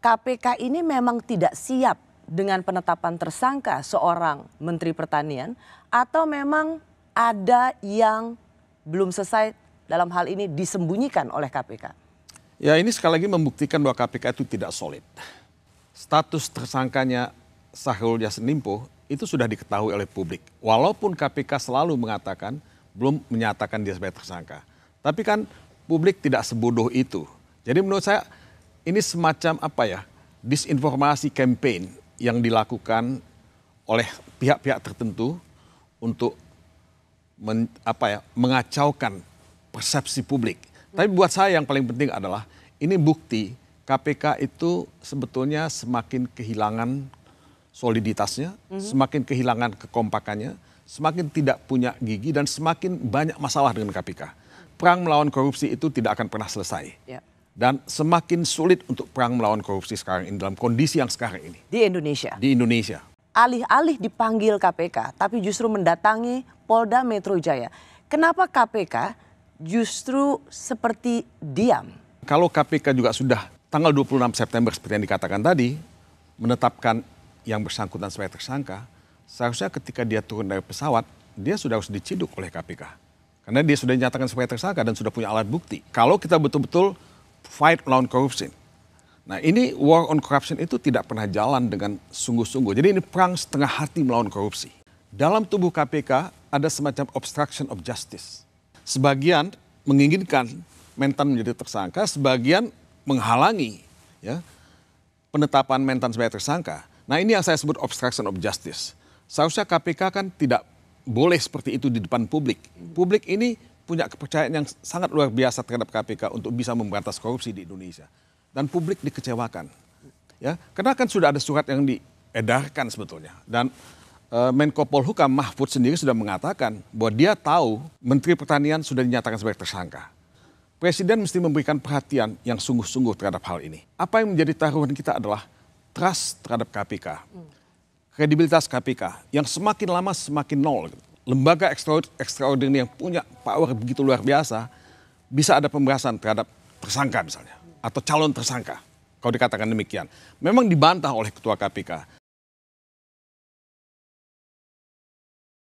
KPK ini memang tidak siap dengan penetapan tersangka seorang Menteri Pertanian atau memang ada yang belum selesai dalam hal ini disembunyikan oleh KPK? Ya, ini sekali lagi membuktikan bahwa KPK itu tidak solid. Status tersangkanya Syahrul Yassin Limpo itu sudah diketahui oleh publik. Walaupun KPK selalu mengatakan belum menyatakan dia sebagai tersangka. Tapi kan publik tidak sebodoh itu. Jadi menurut saya ini semacam disinformasi campaign yang dilakukan oleh pihak-pihak tertentu untuk mengacaukan persepsi publik. Tapi buat saya yang paling penting adalah ini bukti KPK itu sebetulnya semakin kehilangan soliditasnya, semakin kehilangan kekompakannya, semakin tidak punya gigi dan semakin banyak masalah dengan KPK. Perang melawan korupsi itu tidak akan pernah selesai. Ya. Dan semakin sulit untuk perang melawan korupsi sekarang ini dalam kondisi yang sekarang ini. Di Indonesia? Di Indonesia. Alih-alih dipanggil KPK, tapi justru mendatangi Polda Metro Jaya. Kenapa KPK justru seperti diam? Kalau KPK juga sudah tanggal 26 September seperti yang dikatakan tadi, menetapkan yang bersangkutan sebagai tersangka, seharusnya ketika dia turun dari pesawat, dia sudah harus diciduk oleh KPK. Karena dia sudah dinyatakan sebagai tersangka dan sudah punya alat bukti. Kalau kita betul-betul fight melawan korupsi. Nah, ini war on corruption itu tidak pernah jalan dengan sungguh-sungguh. Jadi ini perang setengah hati melawan korupsi. Dalam tubuh KPK ada semacam obstruction of justice. Sebagian menginginkan Mentan menjadi tersangka, sebagian menghalangi penetapan Mentan sebagai tersangka. Nah, ini yang saya sebut obstruction of justice. Seharusnya KPK kan tidak boleh seperti itu di depan publik. Publik ini punya kepercayaan yang sangat luar biasa terhadap KPK untuk bisa memberantas korupsi di Indonesia. Dan publik dikecewakan. Ya, karena kan sudah ada surat yang diedarkan sebetulnya. Dan Menko Polhukam Mahfud sendiri sudah mengatakan bahwa dia tahu Menteri Pertanian sudah dinyatakan sebagai tersangka. Presiden mesti memberikan perhatian yang sungguh-sungguh terhadap hal ini. Apa yang menjadi taruhan kita adalah trust terhadap KPK. Kredibilitas KPK yang semakin lama semakin nol. Lembaga extraordinary yang punya power begitu luar biasa bisa ada pembahasan terhadap tersangka misalnya. Atau calon tersangka. Kalau dikatakan demikian. Memang dibantah oleh Ketua KPK.